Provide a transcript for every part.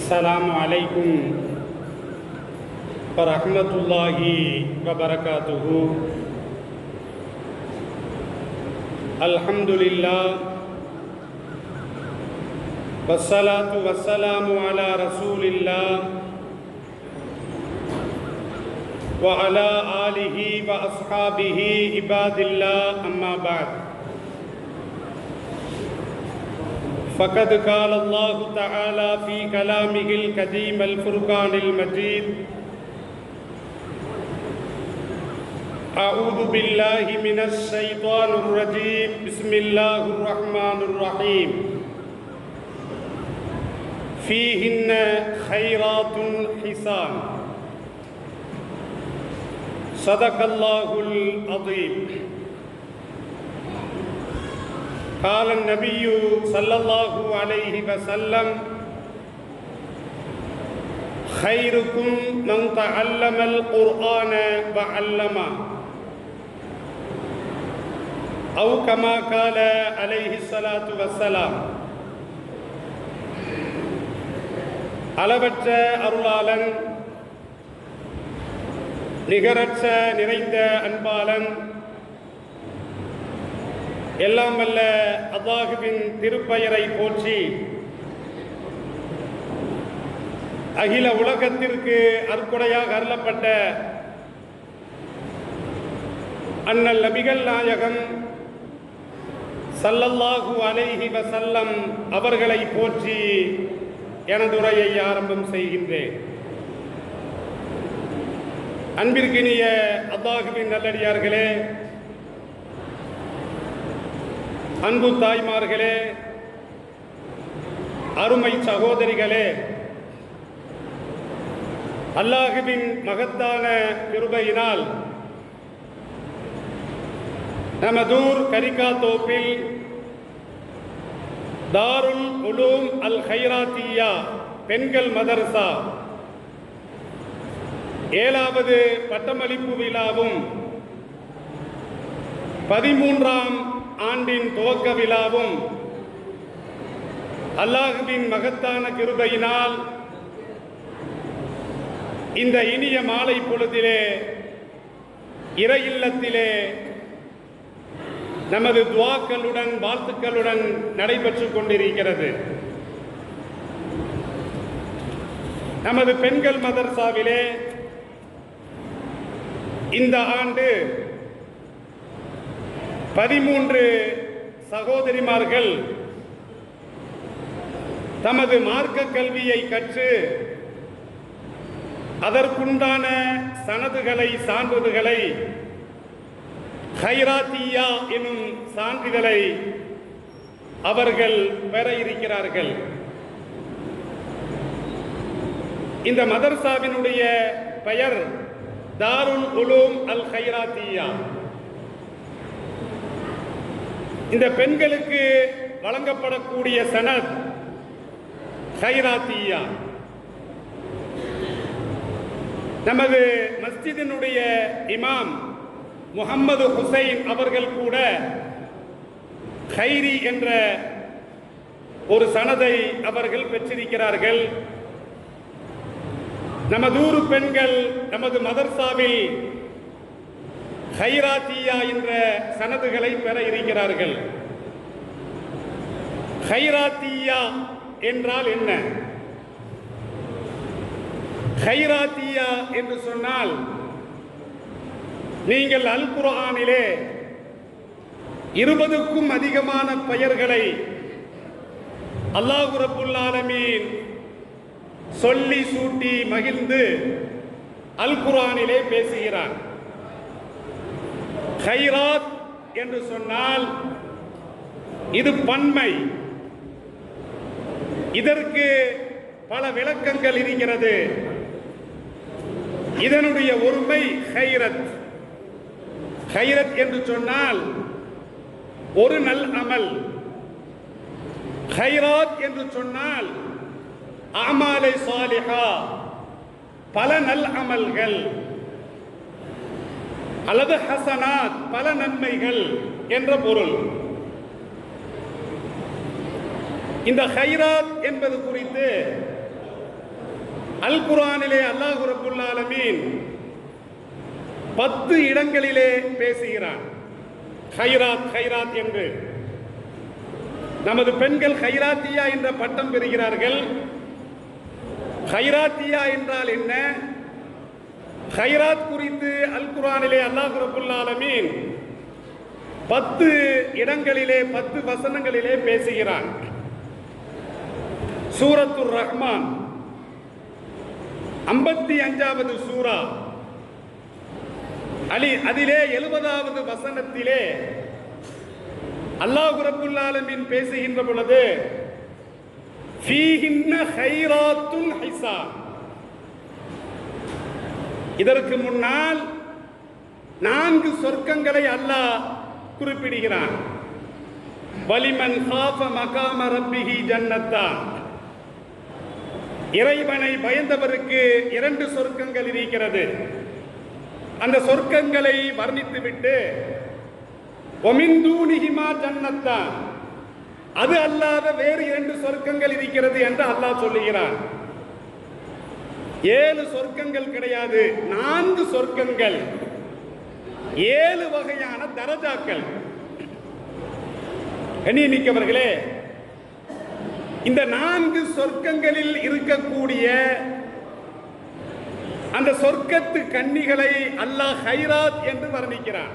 السلام عليكم ورحمة الله وبركاته. الحمد لله والصلاة والسلام على رسول الله وعلى آله وأصحابه عباد الله، أما بعد. فقد قال الله تعالى في كلامه القديم الفرقان المجيد: أعوذ بالله من الشيطان الرجيم، بسم الله الرحمن الرحيم. فيهن خيرات حسان. صدق الله العظيم. قال النبي صلى الله عليه وسلم: خيركم من تعلم القرآن وعلمه، أو كما قال عليه الصلاة والسلام. அளவற்ற அருளாளன், நிகரற்ற நிறைந்த அன்பாளன், எல்லாம் வல்ல அல்லாஹுவின் திருப்பெயரை போற்றி அகில உலகத்திற்கு அருட்கொடையாக அருளப்பட்ட அண்ணல் நபிகள் நாயகம் ஸல்லல்லாஹு அலைஹி வஸல்லம் அவர்களை போற்றி எனது உரையை ஆரம்பம் செய்கின்றேன். அன்பிற்கினிய அல்லாஹுவின் நல்லடியார்களே, அன்பு தாய்மார்களே, அருமை சகோதரிகளே, அல்லாஹுவின் மகத்தான கிருபையினால் நமதூர் கரிகா தோப்பில் தாருல் உலூம் அல் ஹைராத்தியா பெண்கள் மதரசா 7வது பட்டமளிப்பு விழாவும் 13ஆம் ஆண்டின் துவக்க விழாவும் அல்லாஹுவின் மகத்தான கிருபையினால் இந்த இனிய மாலை பொழுதிலே இறை இல்லத்திலே நமது துஆக்களுடன் வாழ்த்துக்களுடன் நடைபெற்றுக் கொண்டிருக்கிறது. நமது பெண்கள் மதரசாவிலே இந்த ஆண்டு 13 சகோதரிமார்கள் தமது மார்க்க கல்வியை கற்று அதற்குண்டான சனதுகளை, சான்றிதழ்களை, ஹைராத்தியா எனும் சான்றிதழை அவர்கள் பெற இருக்கிறார்கள். இந்த மதரசாவினுடைய பெயர் தாருல் உலூம் அல் ஹைராத்தியா. இந்த பெண்களுக்கு வழங்கப்படக்கூடிய சனத் ஹைராத்தியா. நமது மஸ்ஜிதினுடைய இமாம் முஹம்மது ஹுசைன் அவர்கள் கூட ஹைரி என்ற ஒரு சனதை அவர்கள் பெற்றிருக்கிறார்கள். நமதூர் பெண்கள் நமது மதர்சாவில் ஹைராத்தியா என்ற சனதுகளை பெற இருக்கிறார்கள். ஹைராத்தியா என்றால் என்ன? ஹைராத்தியா என்று சொன்னால், நீங்கள் அல் குர்ஆனிலே 20க்கும் அதிகமான பெயர்களை அல்லாஹ் ரப்புல் ஆலமீன் சொல்லி சூட்டி மகிழ்ந்து அல் குர்ஆனிலே பேசுகிறார். ஹைராத் என்று சொன்னால் இது பன்மை. இதற்கு பல விளக்கங்கள் இருக்கிறது. இதனுடைய ஒருமை ஹைரத். ஹைரத் என்று சொன்னால் ஒரு நல் அமல். ஹைராத் என்று சொன்னால் அமாலை சாலிஹா, பல நல் அமல்கள், அல்லது ஹசனாத், பல நன்மைகள் என்ற பொருள். இந்த ஹைராத் என்பது குறித்து அல் குர்ஆனிலே அல்லாஹ் ரப்புல் ஆலமீன் 10 இடங்களிலே பேசுகிறான். ஹைராத் ஹைராத் என்று நமது பெண்கள் ஹைராத்தியா என்ற பட்டம் பெறுகிறார்கள். ஹைராத்தியா என்றால் என்ன? ஹைராத் குறித்து அல் குர்ஆனிலே அல்லாஹ் ரப்புல் ஆலமீன் 10 இடங்களிலே 10 வசனங்களிலே பேசுகிறான். சூரத்துர் ரஹ்மான் 55வது சூரா அதிலே 70வது வசனத்திலே அல்லாஹ் ரப்புல் ஆலமீன் பேசுகின்ற பொழுது ஃபீஹின்ன ஹைராத்துன் ஹிசான், இதற்கு முன்னால் 4 சொர்க்கங்களை அல்லாஹ் குறிப்பிடுகிறான். வலிமன் காஃப மகாம ரப்பிஹி ஜன்னத்தான், இறைவனை பயந்தவருக்கு 2 சொர்க்கங்கள் இருக்கிறது. அந்த சொர்க்கங்களை வர்ணித்துவிட்டு ஒமின் தூனிஹிமா ஜன்னத்தான், அது அல்லாத வேறு 2 சொர்க்கங்கள் இருக்கிறது என்று அல்லாஹ் சொல்லுகிறான். 7 சொர்க்கங்கள் கிடையாது, 4 சொர்க்கங்கள், 7 வகையான தரஜாக்கள். கண்ணியமிக்கவர்களே, இந்த 4 சொர்க்கங்களில் இருக்கக்கூடிய அந்த சொர்க்கத்து கன்னிகளை அல்லாஹ் ஹைராத் என்று வர்ணிக்கிறான்.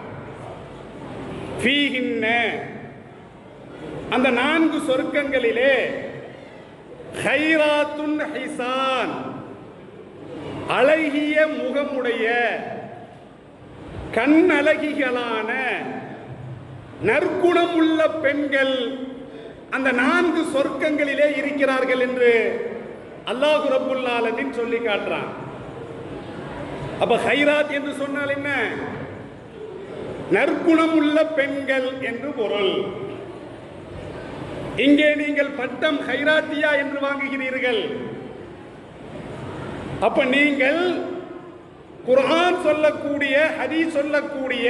ஃபீஹின்ன, அந்த 4 சொர்க்கங்களிலே ஹைராத்துன் ஹிசான், அழகிய முகமுடைய கண்ணழகிகளான நற்குணம் உள்ள பெண்கள் அந்த 4 சொர்க்கங்களிலே இருக்கிறார்கள் என்று அல்லாஹ் ரப்புல் ஆலமீன் சொல்லி காட்டுறான். அப்ப ஹைராத் என்று சொன்னால் என்ன? நற்குணம் உள்ள பெண்கள் என்று பொருள். இங்கே நீங்கள் பட்டம் ஹைராத்தியா என்று வாங்குகிறீர்கள். அப்ப நீங்கள் குர்ஆன் சொல்லக்கூடிய, ஹதீஸ் சொல்லக்கூடிய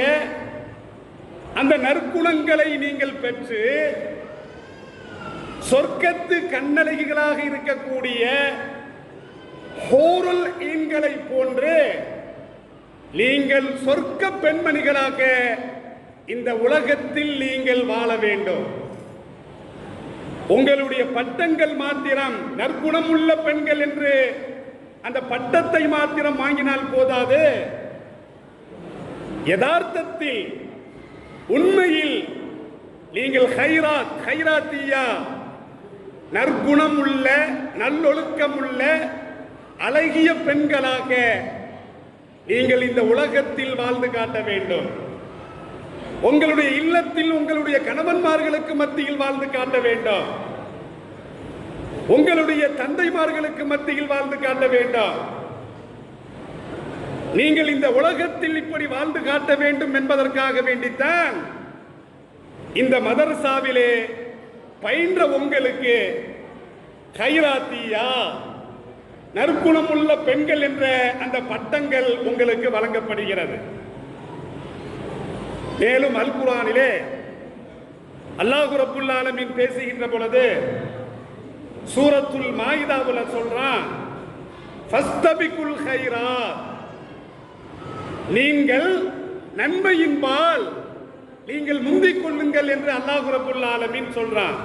அந்த நற்குணங்களை நீங்கள் பெற்று சொர்க்கத்து கண்ணழகிகளாக இருக்கக்கூடிய ஹூருல் ஈன்களை போன்று நீங்கள் சொர்க்க பெண்மணிகளாக இந்த உலகத்தில் நீங்கள் வாழ வேண்டும். உங்களுடைய பட்டங்கள் மாத்திரம் நற்குணம் உள்ள பெண்கள் என்று அந்த பட்டத்தை மாத்திரம் வாங்கினால் போதாது. யதார்த்தத்தில் உண்மையில் நீங்கள் ஹைராத் ஹைராத்தியா, நற்குணம் உள்ள நல்லொழுக்கம் உள்ள அழகிய பெண்களாக நீங்கள் இந்த உலகத்தில் வாழ்ந்து காட்ட வேண்டும். உங்களுடைய இல்லத்தில் உங்களுடைய கணவன்மார்களுக்கு மத்தியில் வாழ்ந்து காட்ட வேண்டும். உங்களுடைய தந்தைமார்களுக்கு மத்தியில் வாழ்ந்து காட்ட வேண்டும். நீங்கள் இந்த உலகத்தில் இப்படி வாழ்ந்து காட்ட வேண்டும் என்பதற்காக வேண்டித்தான் இந்த மதரசாவிலே பயின்ற உங்களுக்கு ஹைராத்தியா, நற்குணம் உள்ள பெண்கள் என்ற அந்த பட்டங்கள் உங்களுக்கு வழங்கப்படுகிறது. மேலும் அல் குர்ஆனிலே அல்லாஹ் ரப்புல் ஆலமீன் பேசுகின்ற பொழுது சூரத்துல் மாயிதாவுல சொல்றான், ஃபஸ்தபிகுல் ஹைராத், நீங்கள் நன்மையின்பால் நீங்கள் முந்திக் கொள்ளுங்கள் என்று அல்லாஹ் ரப்புல் ஆலமீன் சொல்றான்.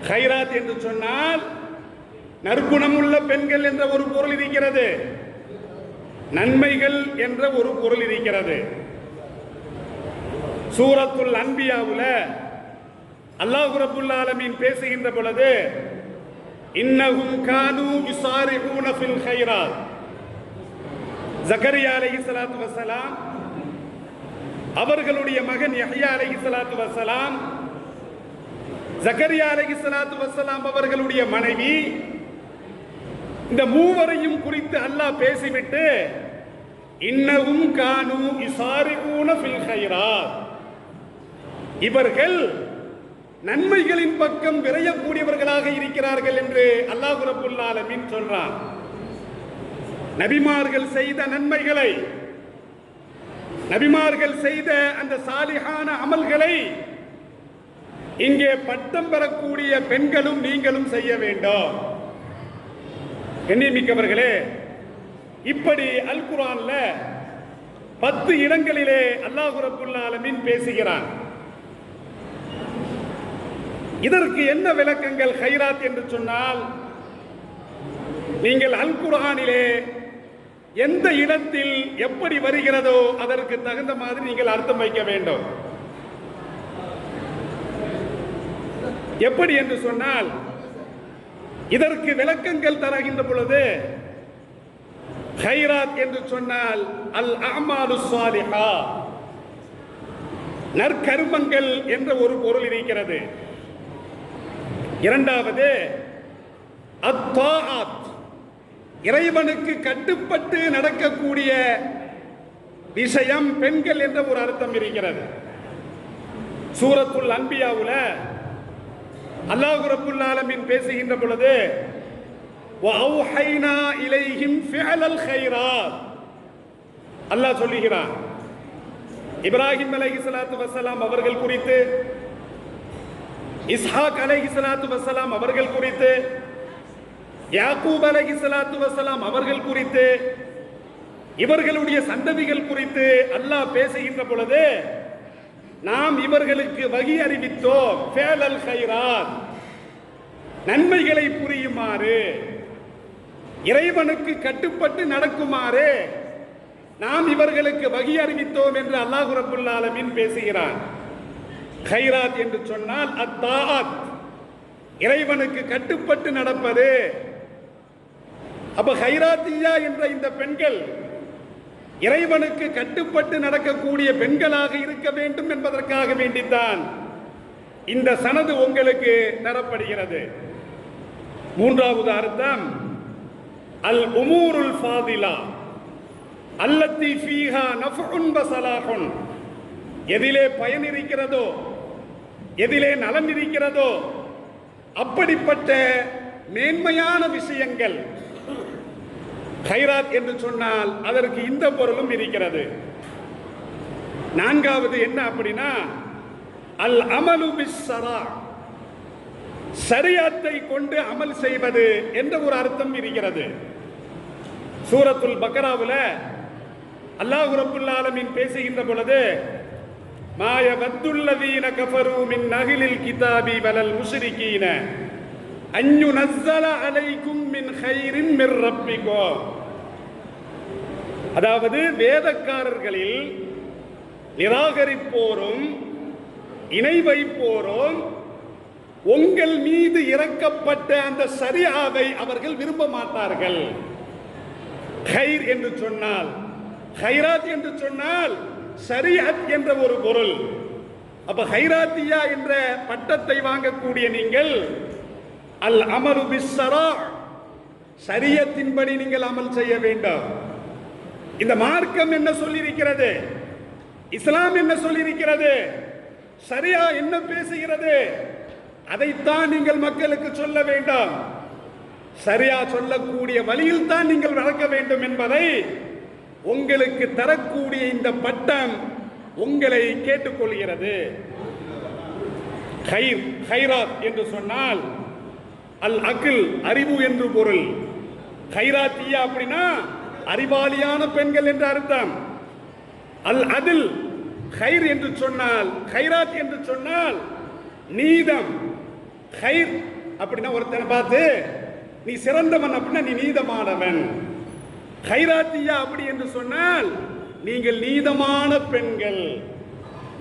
ஹைராத் என்று சொன்னால் நற்குணம் உள்ள பெண்கள் என்ற ஒரு பொருள் இருக்கிறது, நன்மைகள் என்ற ஒரு பொருள் இருக்கிறது. சூரத்துல் அன்பியாவுல அல்லாஹ் ரப்புல் ஆலமீன் பேசுகின்ற பொழுது இன்னஹும் கானூ யுஸாரிஊன ஃபில் ஹைராத், ஜக்கரியா அலைஹிஸ்ஸலாத்து வஸ்ஸலாம் அவர்களுடைய மகன் யஹ்யா அலைஹிஸ்ஸலாத்து வஸ்ஸலாம், ஜக்கரியா அலைஹிஸ்ஸலாத்து வஸ்ஸலாம் அவர்களுடைய மனைவி, இந்த மூவரையும் குறித்து அல்லாஹ் பேசிவிட்டு இன்னஹும் கானூ யுஸாரிஊன ஃபில் ஹைராத், இவர்கள் நன்மைகளின் பக்கம் விரையக்கூடியவர்களாக இருக்கிறார்கள் என்று அல்லாஹ் ரப்புல் ஆலமீன் சொல்றான். நபிமார்கள் செய்த நன்மைகளை, நபிமார்கள் செய்த அந்த சாலிஹான அமல்களை இங்கே பட்டம் பெறக்கூடிய பெண்களும் நீங்களும் செய்ய வேண்டும். கண்ணியமிக்கவர்களே, இப்படி அல் குர்ஆன்ல 10 இடங்களிலே அல்லாஹ் ரப்புல் ஆலமீன் பேசுகிறான். இதற்கு என்ன விளக்கங்கள்? கைராத் என்று சொன்னால், நீங்கள் அல் குர்ஆனிலே எந்த இடத்தில் எப்படி வருகிறதோ அதற்கு தகுந்த மாதிரி நீங்கள் அர்த்தம் வைக்க வேண்டும். எப்படி என்று சொன்னால், இதற்கு விளக்கங்கள் தருகின்ற பொழுது கைராத் என்று சொன்னால் அல் அமாலு ஸாலிஹா, நற்கர்மங்கள் என்ற ஒரு பொருள் இருக்கிறது. இரண்டாவது அத்தாஅத், இறைவனுக்கு கட்டுப்பட்டு நடக்கக்கூடிய விஷயம் பெண்கள் என்ற ஒரு அர்த்தம் இருக்கிறது. சூரத்துல் அன்பியாவுல அல்லாஹ் ரப்புல் ஆலமீன் பேசுகின்ற பொழுது வஅவ்ஹைனா இலைஹிம் ஃபிஅலல் கைராத், அல்லாஹ் சொல்லுகிறான் இப்ராஹிம் அலைஹிஸ்ஸலாத்து வஸ்ஸலாம் அவர்கள் குறித்து, இஸ்ஹாக் அலைஹிஸ்ஸலாத்து வஸ்ஸலாம் அவர்கள் குறித்து, யாக்கூப் அலைஹிஸ்ஸலாத்து வஸ்ஸலாம் அவர்கள் குறித்து, இவர்களுடைய சந்ததிகள் குறித்து அல்லாஹ் பேசுகின்ற பொழுது, நாம் இவர்களுக்கு வகி அறிவித்தோம் ஃபிஅலல் கைராத், நன்மைகளை புரியுமாறு, இறைவனுக்கு கட்டுப்பட்டு நடக்குமாறு நாம் இவர்களுக்கு வகி அறிவித்தோம் என்று அல்லாஹ் ரப்புல் ஆலமீன் பேசுகிறான். கைராத் என்று சொன்னால் அத்தாஅத், இறைவனுக்கு கட்டுப்பட்டு நடப்பது. அப்ப கைராத்தியா என்ற இந்த பெண்கள் இறைவனுக்கு கட்டுப்பட்டு நடக்கக்கூடிய பெண்களாக இருக்க வேண்டும் என்பதற்காக வேண்டித்தான் இந்த சனது உங்களுக்கு தரப்படுகிறது. மூன்றாவது அர்த்தம் அல் உமூருல் ஃபாதிலா அல்லத்தி ஃபீஹா நஃப்உன் வ ஸலாஹுன், எதிலே பயன் இருக்கிறதோ, எதிலே நலன் இருக்கிறதோ அப்படிப்பட்ட மேன்மையான விஷயங்கள். கைராத் என்று சொன்னால் அதற்கு இந்த பொருளும் இருக்கிறது. நான்காவது என்ன அப்படின்னா அல் அமலு பிஸ்ஸரா, ஷரியத்தை கொண்டு அமல் செய்வது என்ற ஒரு அர்த்தம் இருக்கிறது. சூரத்துல் பக்ராவுல அல்லாஹ் ரப்புல் ஆலமீன் பேசுகின்ற பொழுது மா யவத்துல்லதீன கஃபரு மின் அஹ்லில் கிதாபி வலல் முஷ்ரிகீன அன் யுனஸ்ஸல அலைக்கும் மின் கைரின் மிர் ரப்பிக்கும், அதாவது வேதக்காரர்களில் நிராகரிப்போரும் இணை வைப்போரும் உங்கள் மீது இறக்கப்பட்ட அந்த ஷரியாவை அவர்கள் விரும்ப மாட்டார்கள். கைர் என்று சொன்னால், கைராத் என்று சொன்னால் ஷரியத் என்ற ஒரு பொருள். அப்ப கைராத்தியா என்ற பட்டத்தை வாங்கக்கூடிய நீங்கள் அல் அமரு பிஸ்ஸரா, ஷரியத்தின்படி நீங்கள் அமல் செய்ய வேண்டும். இந்த மார்க்கம் என்ன சொல்லியிருக்கிறது, இஸ்லாம் என்ன சொல்லியிருக்கிறது, ஷரியா என்ன பேசுகிறது, அதைத்தான் நீங்கள் மக்களுக்கு சொல்ல வேண்டும். ஷரியா சொல்லக்கூடிய வழியில் தான் நீங்கள் நடக்க வேண்டும் என்பதை உங்களுக்கு தரக்கூடிய இந்த பட்டம் உங்களை கேட்டுக்கொள்கிறது. கைராத் என்று சொன்னால் அல் அகில், அறிவு என்று பொருள். கைராத்தியா அப்படின்னா அறிவாளியான பெண்கள் என்று அர்த்தம். அல் அதில், கைர் என்று சொன்னால், கைராத் என்று சொன்னால் நீதம். கைர் அப்படின்னா ஒருத்தனை பார்த்து நீ சிறந்தவன் அப்படின்னா நீ நீதமானவன். கைராத்தியா அப்படி என்று சொன்னால் நீங்கள் நீதமான பெண்கள்,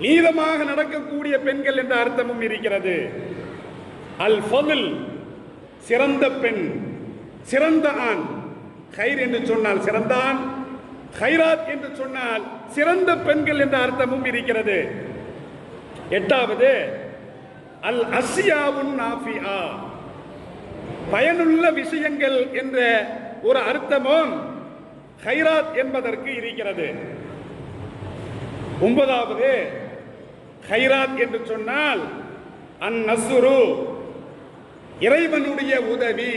நீதமாக நடக்கக்கூடிய பெண்கள் என்ற அர்த்தமும் இருக்கிறது. அல் ஃபதுல், சிறந்த பெண், சிறந்த ஆண். கைர் என்று சொன்னால் சிறந்த ஆண், கைராத் என்று சொன்னால் சிறந்த பெண்கள் என்ற அர்த்தமும் இருக்கிறது. எட்டாவது அல் அஸ்யாவுன் நாஃபிஆ, பயனுள்ள விஷயங்கள் என்ற ஒரு அர்த்தமும் கைராத் என்பதற்கு இருக்கிறது. ஒன்பதாவது கைராத் என்று சொன்னால் அன் நஸ்ரு, இறைவனுடைய உதவி.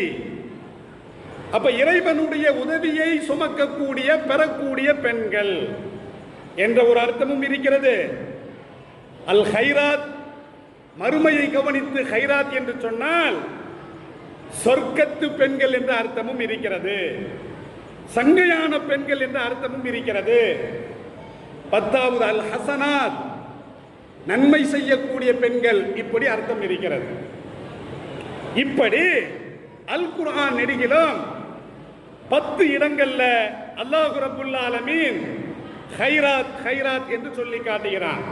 அப்ப இறைவனுடைய உதவியை சுமக்கக்கூடிய, பெறக்கூடிய பெண்கள் என்ற ஒரு அர்த்தமும் இருக்கிறது. அல் கைராத், மறுமையை கவனித்து கைராத் என்று சொன்னால் சொர்க்கத்து பெண்கள் என்ற அர்த்தமும் இருக்கிறது, சங்கையான பெண்கள் என்ற அர்த்தமும் இருக்கிறது. 10வது அல் ஹசனாத், நன்மை செய்யக்கூடிய பெண்கள், இப்படி அர்த்தம் இருக்கிறது. இப்படி அல் குர்ஆன் நெடுகிலும் 10 இடங்கள்ல அல்லாஹ் ரப்புல் ஆலமீன் கைராத் கைராத் என்று சொல்லி காட்டுகிறான்.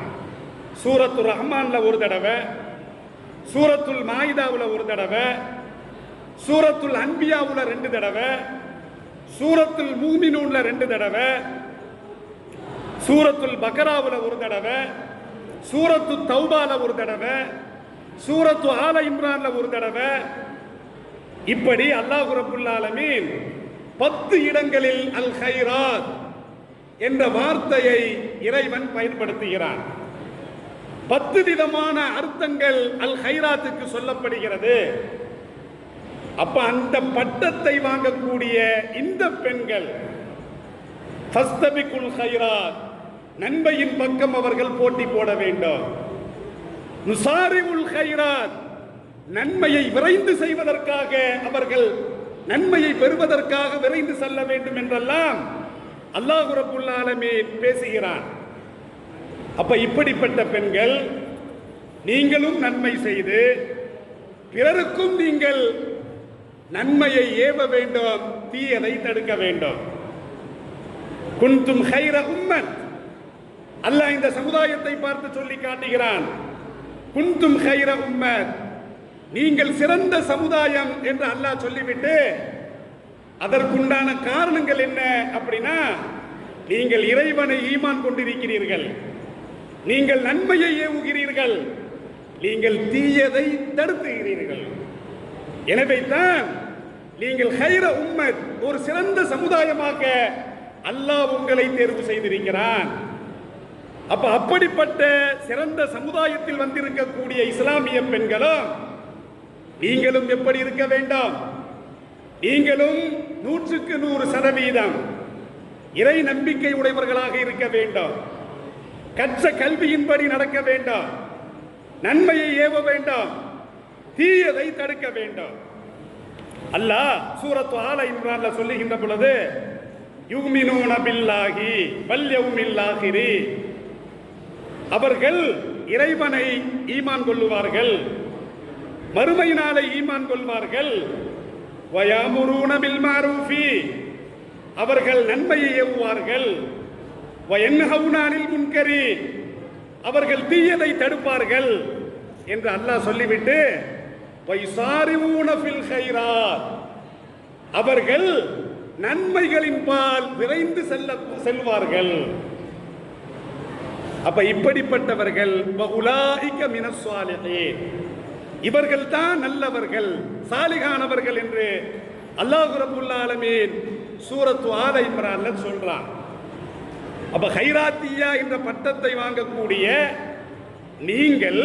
சூரத்துல் ரஹ்மான்ல ஒரு தடவை, சூரத்துல் மாயிதாவுல ஒரு தடவை, சூரத்துல் அன்பியாவுல 2 தடவை, சூரத்துல் மூமினூன்ல 2 தடவை, சூரத்துல் பக்ராவுல ஒரு தடவை, சூரத்து தௌபால ஒரு தடவை, சூரத்து ஆல இம்ரான்ல ஒரு தடவை, இப்படி அல்லாஹ் ரப்புல் ஆலமீன் 10 இடங்களில் அல் கைராத் என்ற வார்த்தையை இறைவன் பயன்படுத்துகிறான். 10 விதமான அர்த்தங்கள் அல் கைராத்துக்கு சொல்லப்படுகிறது. அப்ப அந்த பட்டத்தை வாங்கக்கூடிய இந்த பெண்கள் ஃபஸ்தபிகுல் கைராத், நன்மையின் பக்கம் அவர்கள் போட்டி போட வேண்டும். நுசாரிவுல் கைராத், நன்மையை விரைந்து செய்வதற்காக அவர்கள் நன்மையை பெறுவதற்காக விரைந்து செல்ல வேண்டும் என்றெல்லாம் அல்லாஹ் ரப்புல் ஆலமீன் பேசுகிறான். அப்ப இப்படிப்பட்ட பெண்கள், நீங்களும் நன்மை செய்து பிறருக்கும் நீங்கள் நன்மையை ஏவ வேண்டும், தீயதை தடுக்க வேண்டும். குன்தும் கைர உம்மத், அல்லாஹ் இந்த சமுதாயத்தை பார்த்து சொல்லி காட்டுகிறான். குன்தும் கைர உம்மத், நீங்கள் சிறந்த சமுதாயம் என்று அல்லாஹ் சொல்லிவிட்டு அதற்குண்டான காரணங்கள் என்ன அப்படின்னா, நீங்கள் இறைவனை ஈமான் கொண்டிருக்கிறீர்கள், நீங்கள் நன்மையை ஏவுகிறீர்கள், நீங்கள் தீயதை தடுத்துகிறீர்கள். எனவே தான் நீங்கள் கைர உம்மத், ஒரு சிறந்த சமுதாயமாக அல்லாஹ் உங்களை தேர்வு செய்திருக்கிறான். அப்ப அப்படிப்பட்ட சிறந்த சமுதாயத்தில் வந்திருக்கக்கூடிய இஸ்லாமிய பெண்களும் நீங்களும் எப்படி இருக்க வேண்டும்? நீங்களும் 100க்கு 100% இறை நம்பிக்கை உடையவர்களாக இருக்க வேண்டும். கற்ற கல்வியின்படி நடக்க வேண்டும், நன்மையை ஏவ வேண்டும், தீயதை தடுக்க வேண்டும். அல்லாஹ் சூரத்து ஆல இம்ரான்ல சொல்லுகின்ற பொழுது, யுமினூன பில்லாஹி வல் யௌமில் ஆகிரி, அவர்கள் இறைவனை ஈமான் கொள்ளுவார்கள், மறுமை நாளை ஈமான் கொள்வார்கள். வயமுரூன பில் மாரூஃபி, அவர்கள் நன்மையை ஏவுவார்கள். வயன்ஹவுன அனில் முன்கரி, அவர்கள் தீயதை தடுப்பார்கள் என்று அல்லாஹ் சொல்லிவிட்டு, வயசாரிஊன ஃபில் கைராத், அவர்கள் நன்மைகளின் பால் விரைந்து செல்வார்கள். அப்ப இப்படிப்பட்டவர்கள் வஉலாயிக மினஸ் ஸாலிஹீன், இவர்கள் தான் நல்லவர்கள், சாலிகானவர்கள் என்று அல்லாஹ் ரப்புல் ஆலமீன் சூரத்து ஆல இம்ரான்ல சொல்றான். அப்ப கைராத்தியா என்ற பட்டத்தை வாங்கக்கூடிய நீங்கள்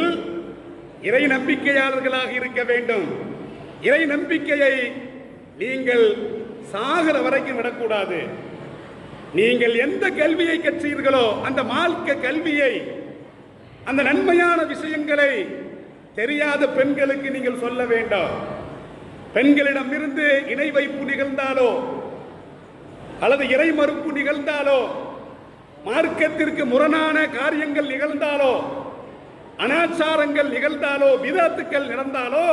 இறை நம்பிக்கையாளர்களாக இருக்க வேண்டும். இறை நம்பிக்கையை நீங்கள் சாகிற வரைக்கும் விடக்கூடாது. நீங்கள் எந்த கல்வியை கற்றீர்களோ அந்த மார்க்க கல்வியை, அந்த நன்மையான விஷயங்களை தெரியாத பெண்களுக்கு நீங்கள் சொல்ல வேண்டும். பெண்களிடம் இருந்து இணை வைப்பு நிகழ்ந்தாலோ அல்லது இறை மறுப்பு நிகழ்ந்தாலோ, மார்க்கத்திற்கு முரணான காரியங்கள் நிகழ்ந்தாலோ, அனாச்சாரங்கள் நிகழ்ந்தாலோ, விதத்துக்கள் நடந்தாலோ,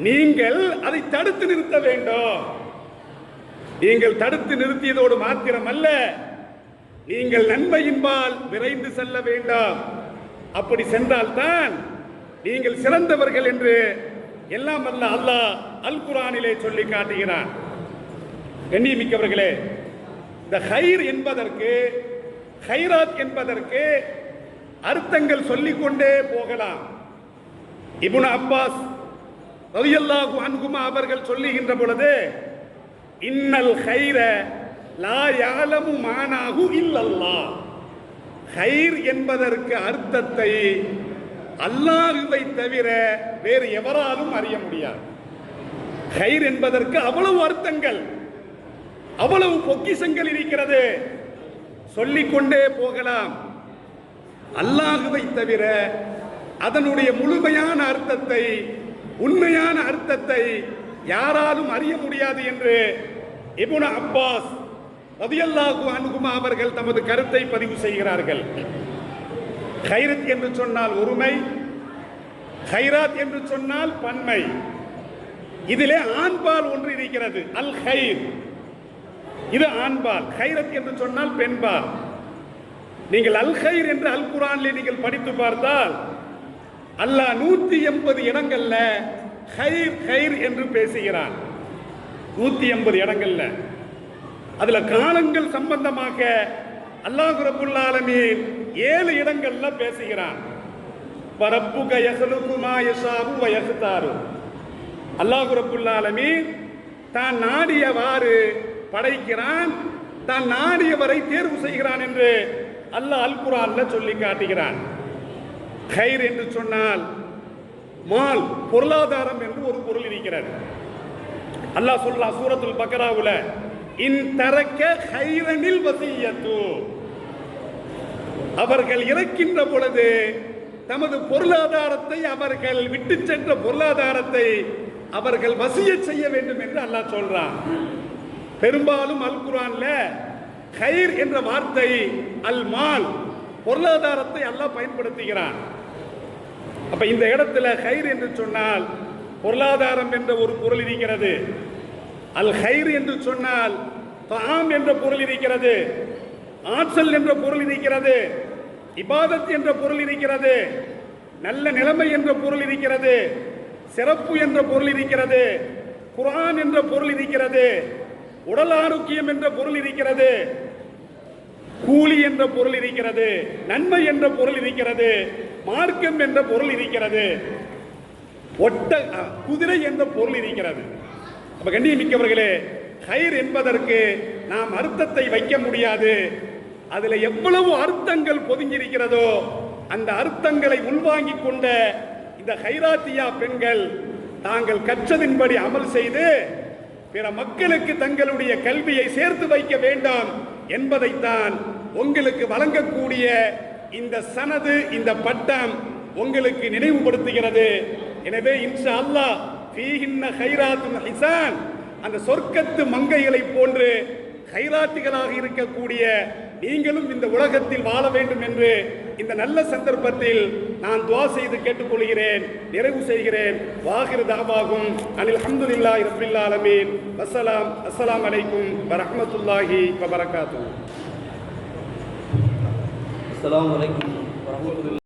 நீங்கள் அதை தடுத்து நிறுத்த வேண்டும். நீங்கள் தடுத்து நிறுத்தியதோடு மாத்திரமல்ல, நீங்கள் நன்மையின்பால் விரைந்து செல்ல வேண்டும். அப்படி சென்றால்தான் நீங்கள் சிறந்தவர்கள் என்று எல்லாம் அல்ல அல்லாஹ் அல் குர்ஆனிலே சொல்லி காட்டுகிறான். கண்ணியமிக்கவர்களே, இந்த ஹைர் என்பதற்கு, ஹைராத் என்பதற்கு அர்த்தங்கள் சொல்லிக்கொண்டே போகலாம். இப்னு அப்பாஸ் ரலியல்லாஹு அன்ஹுமா அவர்கள் சொல்லுகின்ற பொழுது, இன்னல் ஹைர லா யஅலமு மானாஹு இல்லல்லாஹ், ஹைர் என்பதற்கு அர்த்தத்தை அல்லாஹ்வை தவிர வேறு எவராலும் அறிய முடியாது. ஹைர் என்பதற்கு அவ்வளவு அர்த்தங்கள், அவ்வளவு பொக்கிஷங்கள் இருக்கிறது, சொல்லிக்கொண்டே போகலாம். அல்லாஹ்வை தவிர அதனுடைய முழுமையான அர்த்தத்தை உண்மையான அர்த்தத்தை யாராலும் அறிய முடியாது என்று இப்னு அப்பாஸ் ரலியல்லாஹு அன்ஹுமா அவர்கள் தமது கருத்தை பதிவு செய்கிறார்கள். கைரத் என்று சொன்னால் ஒருமை, கைராத் என்று சொன்னால் பன்மை. இதிலே ஆண்பால் ஒன்று இருக்கிறது, அல் கைர், இது ஆண்பால். கைரத் என்று சொன்னால் பெண்பால். நீங்கள் அல் கைர் என்று அல் குர்ஆனிலே நீங்கள் படித்து பார்த்தால் அல்லாஹ் 180 இடங்கள்ல கைர் கைர் என்று பேசுகிறான். 180 இடங்கள்ல. அதுல காலங்கள் சம்பந்தமாக அல்லாஹ் ரப்புல் ஆலமீன் 7 இடங்கள்ல பேசுகிறான். ரப்புக யஹ்லுகு மா யஷாஉ வ யக்தாரு. அல்லாஹ் ரப்புல் ஆலமீன் தான் நாடியவாறு படைக்கிறான், தான் நாடியவரை தேர்வு செய்கிறான் என்று அல்லாஹ் அல் குர்ஆன்ல சொல்லி காட்டுகிறான். கைர் என்று சொன்னால் மால், பொருளாதாரம் என்று ஒரு பொருள் இருக்கிறது. அல்லாஹ் சொல்றான் சூரத்துல் பக்ராவுல, இன் தரக்க கைரனில் வசியத்து. அவர்கள் இறக்கின்ற பொழுது தமது பொருளாதாரத்தை, அவர்கள் விட்டு சென்ற பொருளாதாரத்தை அவர்கள் வசியத் செய்ய வேண்டும் என்று அல்லாஹ் சொல்றான். பெரும்பாலும் அல் குர்ஆன்ல கைர் என்ற வார்த்தை அல் மால், பொருளாதாரத்தை அல்லாஹ் பயன்படுத்துகிறான். அப்ப இந்த இடத்துல கைர் என்று சொன்னால் பொருளாதாரம் என்ற ஒரு பொருள் இருக்கிறது. அல் கைர் என்று சொன்னால் தாம் என்ற பொருள் இருக்கிறது, ஆற்றல் என்ற பொருள் இருக்கிறது, இபாதத் என்ற பொருள் இருக்கிறது, நல்ல நிலைமை என்ற பொருள் இருக்கிறது, சிறப்பு என்ற பொருள் இருக்கிறது, குர்ஆன் என்ற பொருள் இருக்கிறது, உடல் ஆரோக்கியம் என்ற பொருள் இருக்கிறது, கூலி என்ற பொருள் இருக்கிறது, நன்மை என்ற பொருள் இருக்கிறது, மார்க்கம் என்ற பொருள் இருக்கிறது, குதிரை என்ற பொருள் இருக்கிறது. அப்ப கண்ணியமிக்கவர்களே, கைர் என்பதற்கு நாம் அர்த்தத்தை வைக்க முடியாது. அதுல எவ்வளவு அர்த்தங்கள் பொதுங்கியிருக்கிறதோ அந்த அர்த்தங்களை உள்வாங்கிக் கொண்ட இந்த கைராத்தியா பெண்கள் தாங்கள் கற்றதின்படி அமல் செய்து பிற மக்களுக்கு தங்களுடைய கல்வியை சேர்த்து வைக்க வேண்டாம் என்பதைத்தான் உங்களுக்கு வழங்கக்கூடிய இந்த சனது, இந்த பட்டம் உங்களுக்கு நினைவுபடுத்துகிறது. எனவே இன்ஷா அல்லாஹ் ஃபீஹின்ன கைராத்துன் ஹிசான், அந்த சொர்க்கத்து மங்கைகளை போன்று கைராத்திகளாக இருக்கக்கூடிய நீங்களும் இந்த உலகத்தில் வாழ வேண்டும் என்று இந்த நல்ல சந்தர்ப்பத்தில் நான் துஆ செய்து கேட்டுக்கொள்கிறேன், நிறைவு செய்கிறேன். வாஹிரு தாவாகும் அனில் அல்ஹம்துலில்லாஹி ரப்பில் ஆலமீன். அஸ்ஸலாமு அலைக்கும் வரஹ்மத்துல்லாஹி வபரகாத்துஹு. அஸ்ஸலாமு அலைக்கும் வரஹ்மத்துல்லாஹி